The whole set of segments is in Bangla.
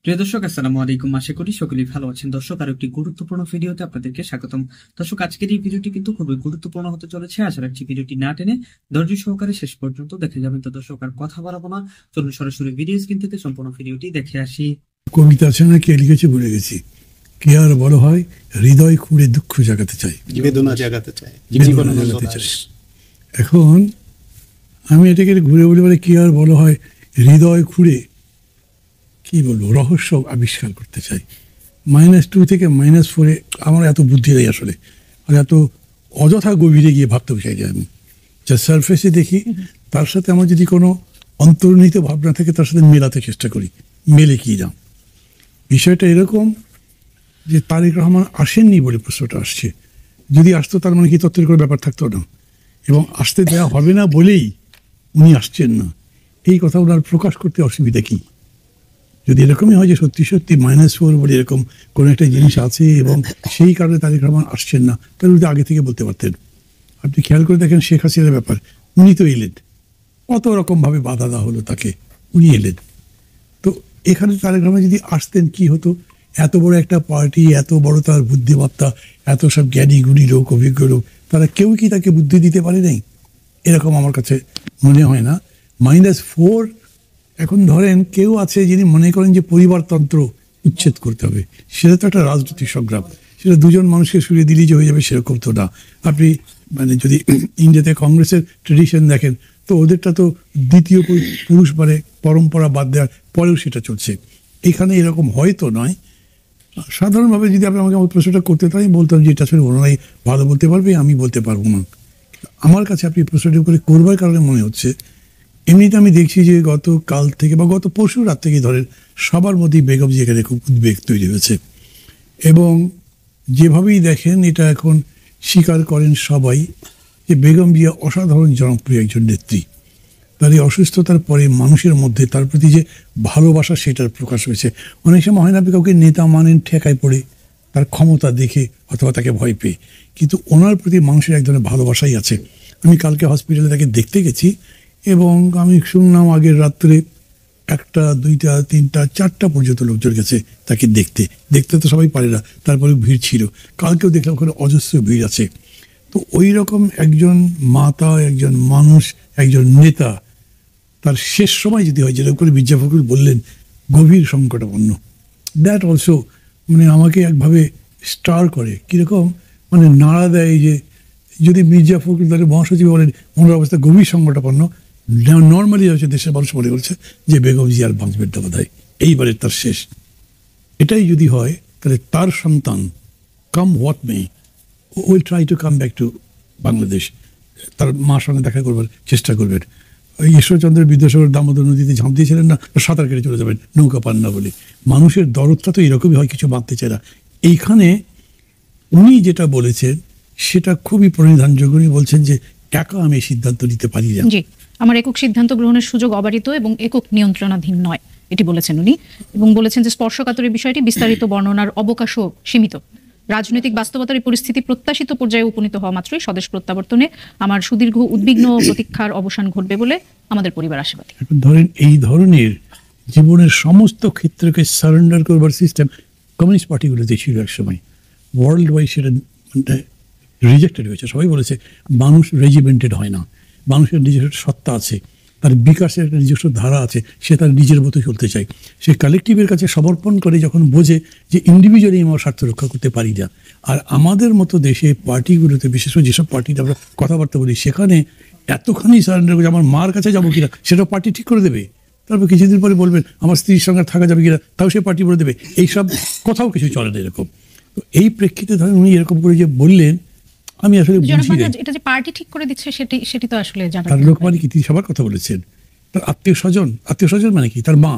প্রিয় দর্শক, আসসালামু আলাইকুম। আশা করি সকলেই ভালো আছেন। দর্শক, আর একটি গুরুত্বপূর্ণ ভিডিওতে আপনাদেরকে স্বাগতম। দর্শক, আজকের এই ভিডিওটি কিন্তু খুবই গুরুত্বপূর্ণ হতে চলেছে। আশা রাখছি ভিডিওটি না টেনে ধৈর্য সহকারে শেষ পর্যন্ত দেখে যাবেন। তো দর্শক, আর কথা বাড়াবো না, চলুন সরাসরি ভিডিও স্ক্রিন থেকে সম্পূর্ণ ভিডিওটি দেখে আসি। কবিতা আছে না, কে লিখেছে ভুলে গেছি। কি আর বড় হয়, হৃদয় খুঁড়ে দুঃখ জাগাতে চাই, বেদনা জাগাতে চাই, জীবন জাগাতে চাই। এখন আমি এটাকে ঘুরে বলে কি আর বড় হয়, হৃদয় খুঁড়ে কি বলবো, রহস্য আবিষ্কার করতে চাই। -2 থেকে -4 আমার এত বুদ্ধি নেই আসলে, আর এত অযথা গভীরে গিয়ে ভাবতে চাই যে আমি যা সারফেসে দেখি তার সাথে আমার যদি কোনো অন্তর্নিহিত ভাবনা থাকে তার সাথে মেলাতে চেষ্টা করি, মেলে কি না। বিষয়টা এরকম যে তারেক রহমান আসেননি বলে প্রশ্নটা আসছে। যদি আসতো তার মানে কি তত্ত্বের কোনো ব্যাপার থাকতো না, এবং আসতে দেওয়া হবে না বলেই উনি আসছেন না। এই কথা ওনার প্রকাশ করতে অসুবিধা কি? যদি এরকমই হয় যে সত্যি সত্যি -4 বলে এরকম কোনো একটা জিনিস আছে এবং সেই কারণে তারেক রহমান আসছেন না, তাহলে উনি আগে থেকে বলতে পারতেন। আপনি খেয়াল করে দেখেন শেখ হাসিনার ব্যাপার, উনি তো এলেন, কত রকমভাবে বাধা দেওয়া হলো তাকে, উনি এলেন। তো এখানে তারেক রহমান যদি আসতেন কি হতো? এত বড় একটা পার্টি, এত বড় তার বুদ্ধিমত্তা, এত সব জ্ঞানী গুণী লোক, অভিজ্ঞ লোক, তারা কেউ কি তাকে বুদ্ধি দিতে পারে নাই? এরকম আমার কাছে মনে হয় না। -4 এখন ধরেন কেউ আছে যিনি মনে করেন যে পরিবারতন্ত্র উচ্ছেদ করতে হবে, সেটা তো একটা রাজনৈতিক সংগ্রাম, সেটা দুজন মানুষকে সরিয়ে দিলেই যে হয়ে যাবে সেরকম তো না। আপনি যদি ইন্ডিয়াতে কংগ্রেসের ট্রেডিশন দেখেন, তো ওদেরটা তো দ্বিতীয় পুরুষ পরম্পরা বাদ দেওয়ার পরেও সেটা চলছে। এখানে এরকম হয়তো নয়। সাধারণভাবে যদি আপনি আমাকে প্রশ্নটা করতে তাই বলতাম যে এটা আসলে ওনারাই ভালো বলতে পারবে, আমি বলতে পারবো না। আমার কাছে আপনি প্রশ্নটি করে করবার কারণে মনে হচ্ছে, এমনিতে আমি দেখছি যে গত কাল থেকে বা গত পরশু রাত থেকে ধরেন সবার মধ্যেই বেগম জিয়া এখানে খুব উদ্বেগ তৈরি হয়েছে, এবং যেভাবেই দেখেন এটা এখন স্বীকার করেন সবাই যে বেগম জিয়া অসাধারণ জনপ্রিয় একজন নেত্রী। তার এই অসুস্থতার পরে মানুষের মধ্যে তার প্রতি যে ভালোবাসা সেটার প্রকাশ হয়েছে। অনেক সময় হয় না আপনি কাউকে নেতা মানেন ঠেকায় পড়ে, তার ক্ষমতা দেখে অথবা তাকে ভয় পেয়ে, কিন্তু ওনার প্রতি মানুষের এক ধরনের ভালোবাসাই আছে। আমি কালকে হসপিটালে তাকে দেখতে গেছি এবং আমি শুনলাম আগের রাত্রে 1টা 2টা 3টা 4টা পর্যন্ত লোকজন গেছে তাকে দেখতে। দেখতে তো সবাই পারে না, তারপরে ভিড় ছিল। কালকেও দেখলাম ওখানে অজস্র ভিড় আছে। তো ওই রকম একজন মাতা, একজন মানুষ, একজন নেতা, তার শেষ সময় যদি হয় যেরকম করে মির্জা ফখরুল বললেন গভীর সংকটাপন্ন, দ্যাট অলসো আমাকে একভাবে স্টার করে, কীরকম নাড়া দেয় যে যদি মির্জা ফখরুল তাদের মহাসচিব বলেন ওনার অবস্থা গভীর সংকটাপন্ন, নর্মালি হচ্ছে দেশের মানুষ মনে করছে যে বেগম জিয়ার বাঁচবেন না বোধহয়, এইবারে তার শেষ। এটাই যদি হয় তাহলে তার সন্তান come what may will try to come back to Bangladesh, তার মার সঙ্গে দেখা করবার চেষ্টা করবেন। ওই ঈশ্বরচন্দ্র বিদ্যাসাগর দামোদর নদীতে ঝাঁপ দিয়েছিলেন না, সাঁতার কেটে চলে যাবেন নৌকা পান না বলে। মানুষের দরদটা তো এরকমই হয়, কিছু বাঁধতে চায় না। এইখানে উনি যেটা বলেছেন সেটা খুবই পরিধানযোগ্য। উনি বলছেন যে একা আমি সিদ্ধান্ত নিতে পারি না, আমার একক সিদ্ধান্ত গ্রহণের সুযোগ অবারিত এবং একক নিয়ন্ত্রণাধীন নয়, এটি বলেছেন উনি। এবং বলেছেন যে স্পর্শকাতরের বিষয়টি বিস্তারিত বর্ণনার অবকাশও সীমিত। রাজনৈতিক বাস্তবতার পরিস্থিতি প্রত্যাশিত পর্যায়ে উপনীত হওয়া মাত্রই স্বদেশ প্রত্যাবর্তনে আমার সুদীর্ঘ উদ্বিগ্ন প্রতীক্ষার অবসান ঘটবে বলে আমাদের পরিবার আশাবাদী। ধরেন এই ধরনের জীবনের সমস্ত ক্ষেত্রকে সারেন্ডার করবার সিস্টেম কমিউনিস্ট পার্টিগুলোতে ছিল একসময়, ওয়ার্ল্ড ওয়াইড সেটা রিজেক্টেড হয়েছে। সবাই বলেছে মানুষ রেজিমেন্টেড হয় না, মানুষের নিজস্ব সত্তা আছে, তার বিকাশের একটা নিজস্ব ধারা আছে, সে তার নিজের মতো চলতে চায়। সে কালেকটিভের কাছে সমর্পণ করে যখন বোঝে যে ইন্ডিভিজুয়ালি আমার স্বার্থ রক্ষা করতে পারি না। আর আমাদের মতো দেশে পার্টিগুলোতে, বিশেষ করে যেসব পার্টিতে আমরা কথাবার্তা বলি, সেখানে এতখানি সারেন্ডার করে আমার মার কাছে যাবো কিনা সেটা পার্টি ঠিক করে দেবে। তারপর কিছুদিন পরে বলবেন আমার স্ত্রীর সঙ্গে থাকা যাবে কিনা, তাও সে পার্টি বলে দেবে। এইসব কোথাও কিছু চলে না এরকম। তো এই প্রেক্ষিতে ধরেন উনি এরকম করে যে বললেন, আমি আসলে এটা যে পার্টি ঠিক করে দিচ্ছে সেটি তো আসলে জানা। তার লোক মানে কি, তিনি সবার কথা বলেছেন। তার আত্মীয় স্বজন মানে কি, তার মা,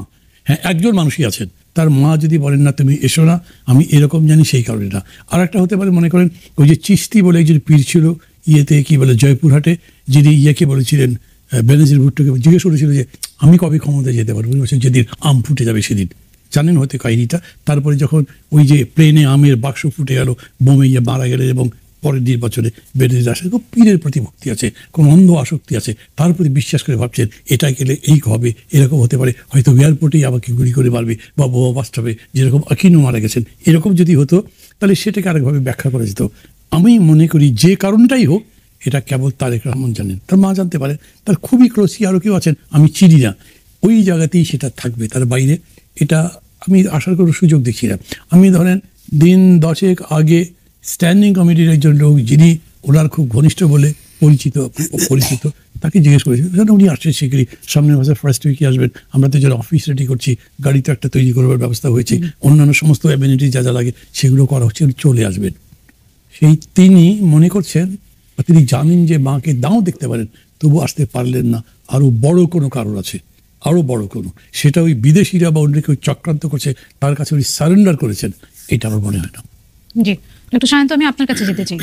হ্যাঁ একজন মানুষই আছেন, তার মা যদি বলেন না তুমি এসো না, আমি এরকম জানি সেই কারণে না। আর একটা হতে পারে, মনে করেন ওই যে চিস্তি বলে একজন পীর ছিল ইয়েতে, কি বলে জয়পুরহাটে, যিনি ইয়েকে বলেছিলেন বেনজির ভুট্টোকে জিজ্ঞেস করেছিল যে আমি কবে ক্ষমতায় যেতে পারবো, বলছেন যেদিন আম ফুটে যাবে সেদিন। জানেন হয়তো কাহিনীটা। তারপরে যখন ওই যে প্লেনে আমের বাক্স ফুটে গেল, বোমে মারা গেলেন এবং পরের নির্বাচনে বেরিয়ে আসে, খুব পীরের প্রতি ভক্তি আছে, কোন অন্ধ আসক্তি আছে, তার প্রতি বিশ্বাস করে ভাবছেন এটা গেলে এই হবে, এরকম হতে পারে, হয়তো এয়ারপোর্টেই আমাকে গুলি করে মারবে বা বোমা বাস্টাবে, যেরকম আকিনও মারা গেছেন, এরকম যদি হতো তাহলে সেটাকে আরেকভাবে ব্যাখ্যা করা যেত। আমি মনে করি যে কারণটাই হোক, এটা কেবল তারেক রহমান জানেন, তার মা জানতে পারে, তার খুবই ক্লোজলি আরও কেউ আছেন আমি চিনি না, ওই জায়গাতেই সেটা থাকবে, তার বাইরে এটা আমি আসার কোনো সুযোগ দেখছি না। আমি ধরেন দিন 10 আগে স্ট্যান্ডিং কমিটির একজন লোক, যিনি ওনার খুব ঘনিষ্ঠ বলে পরিচিত, তাকে জিজ্ঞেস করেছি, উনি আসছেন শিগগিরই, সামনের মাসের ফার্স্ট উইকে আসবেন, আমরা তো যারা অফিস রেডি করছি, গাড়ি তো একটা তৈরি করবার ব্যবস্থা হয়েছে, অন্যান্য সমস্ত অ্যামিনিটি যা যা লাগে সেগুলো করা হচ্ছে, চলে আসবেন। সেই তিনি মনে করছেন বা তিনি জানেন যে মাকে দাও দেখতে পারেন, তবু আসতে পারলেন না, আরও বড় কোনো কারণ আছে, আরও বড় কোনো, সেটা ওই বিদেশিরা বা অন্য কেউ চক্রান্ত করছে, তার কাছে উনি সারেন্ডার করেছেন, এটা আমার মনে হয় না। জি ডক্টর সায়ন্ত, আমি আপনার কাছে যেতে চাই,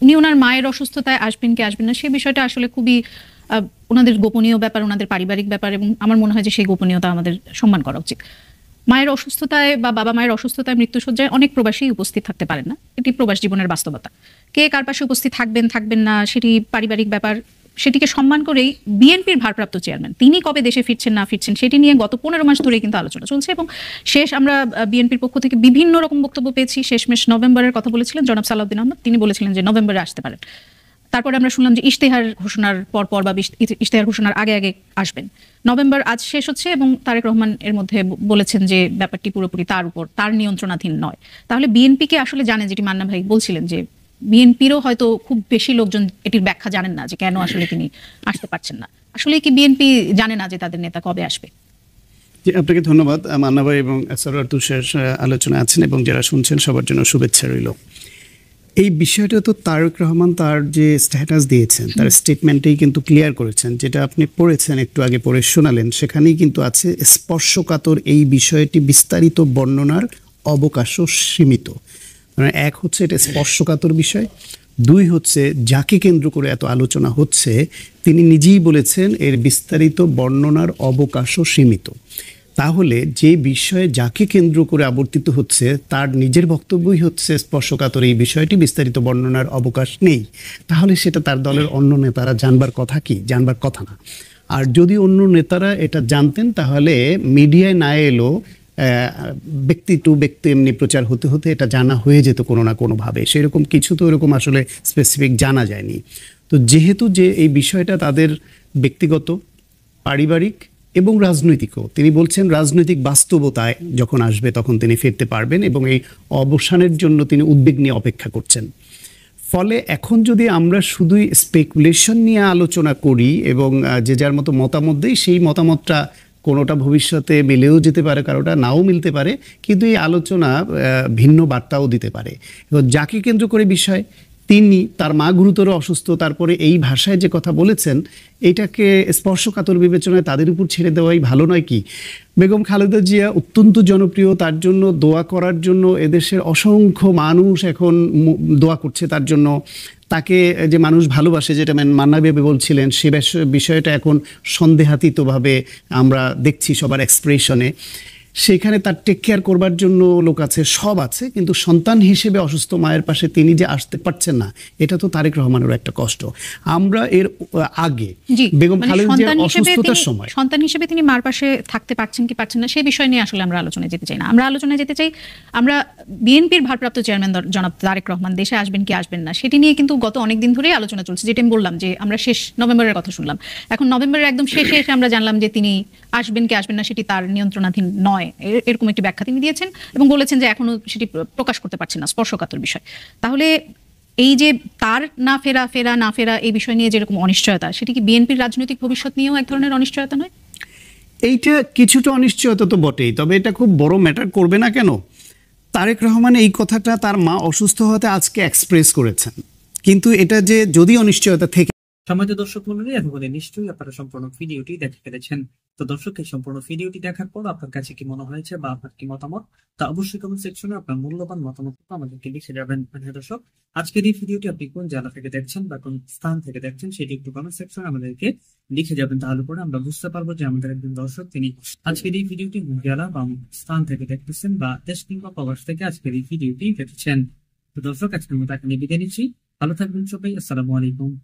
উনি ওনার মায়ের অসুস্থতায় আসবেন কি আসবেন না সেই বিষয়টা আসলে খুবই ওনাদের গোপনীয় ব্যাপার, ওনাদের পারিবারিক ব্যাপার, এবং আমার মনে হয় যে সেই গোপনীয়তা আমাদের সম্মান করা উচিত। মায়ের অসুস্থতায় বা বাবা মায়ের অসুস্থতায় মৃত্যুসজ্জায় অনেক প্রবাসী উপস্থিত থাকতে পারেন না, এটি প্রবাস জীবনের বাস্তবতা। কে কার পাশে উপস্থিত থাকবেন থাকবেন না সেটি পারিবারিক ব্যাপার, সেটিকে সম্মান করেই বিএনপির ভারপ্রাপ্ত চেয়ারম্যান তিনি কবে দেশে ফিরছেন না ফিরছেন সেটি নিয়ে গত 15 মাস ধরে কিন্তু আলোচনা চলছে, এবং শেষ আমরা বিএনপির পক্ষ থেকে বিভিন্ন রকম বক্তব্য পেয়েছি। শেষমেশ নভেম্বরের কথা বলেছিলেন জনাব সালাউদ্দিন আহমদ, তিনি বলেছিলেন যে নভেম্বরে আসতে পারেন। তারপরে আমরা শুনলাম যে ইশতেহার ঘোষণার পর বা ইশতেহার ঘোষণার আগে আগে আসবেন। নভেম্বর আজ শেষ হচ্ছে এবং তারেক রহমান এর মধ্যে বলেছেন যে ব্যাপারটি পুরোপুরি তার উপর, তার নিয়ন্ত্রণাধীন নয়। তাহলে বিএনপিকে আসলে জানেন, যেটি মান্না ভাই বলছিলেন যে বিএনপিরও হয়তো খুব বেশি লোকজন এটির ব্যাখ্যা জানেন না যে কেন আসলে তিনি আসতে পারছেন না। আসলে কি বিএনপি জানে না যে তাদের নেতা কবে আসবে? জি, আপনাকে ধন্যবাদ মান্না ভাই এবং সরওয়ার তুষার আলোচনা আছেন এবং যারা শুনছেন সবার জন্য শুভেচ্ছা রইল। এই বিষয়টা তো তারেক রহমান তার যে স্ট্যাটাস দিয়েছেন, তার স্টেটমেন্টেই কিন্তু ক্লিয়ার করেছেন, যেটা আপনি পড়েছেন একটু আগে পড়ে শোনালেন, সেখানেই কিন্তু আছে স্পর্শকাতর এই বিষয়টি বিস্তারিত বর্ণনার অবকাশও সীমিত। মানে এক হচ্ছে এটা স্পর্শকাতর বিষয়, দুই হচ্ছে যাকে কেন্দ্র করে এত আলোচনা হচ্ছে তিনি নিজেই বলেছেন এর বিস্তারিত বর্ণনার অবকাশও সীমিত। তাহলে যে বিষয়ে যাকে কেন্দ্র করে আবর্তিত হচ্ছে তার নিজের বক্তব্যই হচ্ছে স্পর্শকাতর এই বিষয়টি বিস্তারিত বর্ণনার অবকাশ নেই, তাহলে সেটা তার দলের অন্য নেতারা জানবার কথা কি? জানবার কথা না। আর যদি অন্য নেতারা এটা জানতেন তাহলে মিডিয়ায় না এলো ব্যক্তি টু ব্যক্তি এমনি প্রচার হতে হতে এটা জানা হয়ে যেত কোনো না কোনোভাবে। সেরকম কিছু তো এরকম আসলে স্পেসিফিক জানা যায়নি। তো যেহেতু যে এই বিষয়টা তাদের ব্যক্তিগত, পারিবারিক এবং রাজনৈতিকও, তিনি বলছেন রাজনৈতিক বাস্তবতায় যখন আসবে তখন তিনি ফিরতে পারবেন এবং এই অবসানের জন্য তিনি উদ্বেগ নিয়ে অপেক্ষা করছেন। ফলে এখন যদি আমরা শুধুই স্পেকুলেশন নিয়ে আলোচনা করি এবং যে যার মতো মতামত দেই, সেই মতামতটা কোনোটা ভবিষ্যতে মিলেও যেতে পারে, কারোটা নাও মিলতে পারে, কিন্তু এই আলোচনা ভিন্ন বার্তাও দিতে পারে। এবং যাকে কেন্দ্র করে বিষয়, তিনি তার মা গুরুতর অসুস্থ, তারপরে এই ভাষায় যে কথা বলেছেন এটাকে স্পর্শকাতর বিবেচনায় তাদের উপর ছেড়ে দেওয়াই ভালো নয় কি? বেগম খালেদা জিয়া অত্যন্ত জনপ্রিয়, তার জন্য দোয়া করার জন্য এদেশের অসংখ্য মানুষ এখন দোয়া করছে তার জন্য। তাকে যে মানুষ ভালোবাসে, যেটা মান্না বেবে বলছিলেন, সে বিষয়টা এখন সন্দেহাতীতভাবে আমরা দেখছি সবার এক্সপ্রেশনে। সেখানে তার টেক কেয়ার করবার জন্য লোক আছে, সব আছে, কিন্তু সন্তান হিসেবে অসুস্থ মায়ের পাশে তিনি যে আসতে পারছেন না, এটা তো তারেক রহমানের একটা কষ্ট। আমরা এর আগে বেগম খালেদা জিয়ার অসুস্থতার সময় সন্তান হিসেবে তিনি মার পাশে থাকতে পারছেন কি পারছেন না সেই বিষয় নিয়ে আসলে আমরা আলোচনায় যেতে চাই না। আমরা আলোচনায় যেতে চাই আমরা বিএনপির ভারপ্রাপ্ত চেয়ারম্যান জনাব তারেক রহমান দেশে আসবেন কি আসবেন না সেটি নিয়ে কিন্তু গত অনেকদিন ধরেই আলোচনা চলছে। যেটা আমি বললাম যে আমরা শেষ নভেম্বরের কথা শুনলাম, এখন নভেম্বরের একদম শেষে এসে আমরা জানলাম যে তিনি আসবেন কি আসবেন না সেটি তার নিয়ন্ত্রণাধীন নয়, এরকম একটি ব্যাখ্যা তিনি দিয়েছেন এবং বলেছেন যে এখনো সেটি প্রকাশ করতে পারছেন না, স্পর্শকাতর বিষয়। তাহলে এই যে তার না ফেরা না ফেরা এই বিষয় নিয়ে যেরকম অনিশ্চয়তা, সেটি কি বিএনপির রাজনৈতিক ভবিষ্যৎ নিয়েও এক ধরনের অনিশ্চয়তা নয়? এইটা কিছুটা অনিশ্চয়তা তো বটেই, তবে এটা খুব বড় ম্যাটার করবে না কেন? তারেক রহমান এই কথাটা তার মা অসুস্থ হতে আজকে এক্সপ্রেস করেছেন, কিন্তু এটা যে যদি অনিশ্চয়তা থেকে। সম্মানিত দর্শক মণ্ডলী, এতক্ষণে নিশ্চয়ই আপনারা সম্পূর্ণ ভিডিওটি দেখে ফেলেছেন। তো দর্শক, এই সম্পূর্ণ ভিডিওটি দেখার পর আপনার কাছে কি মনে হয়েছে বা আপনার কি মতামত, তা অবশ্যই কমেন্ট সেকশনে আপনার মূল্যবান মতামত আমাদেরকে লিখে যাবেন। দর্শক, আজকের এই ভিডিওটি আপনি কোন জেলা থেকে দেখছেন বা কোন স্থান থেকে দেখছেন সেটি একটু কমেন্ট সেকশনে আমাদেরকে লিখে যাবেন, তাহলে পরে আমরা বুঝতে পারবো যে আমাদের একজন দর্শক তিনি আজকের এই ভিডিওটি কোন জেলা বা স্থান থেকে দেখতেছেন বা দেশ কিংবা প্রবাস থেকে আজকের এই ভিডিওটি দেখছেন। তো দর্শক, আজকের মতো এখানে বিদায় নিচ্ছি। ভালো থাকবেন সবাই। আসসালামু আলাইকুম।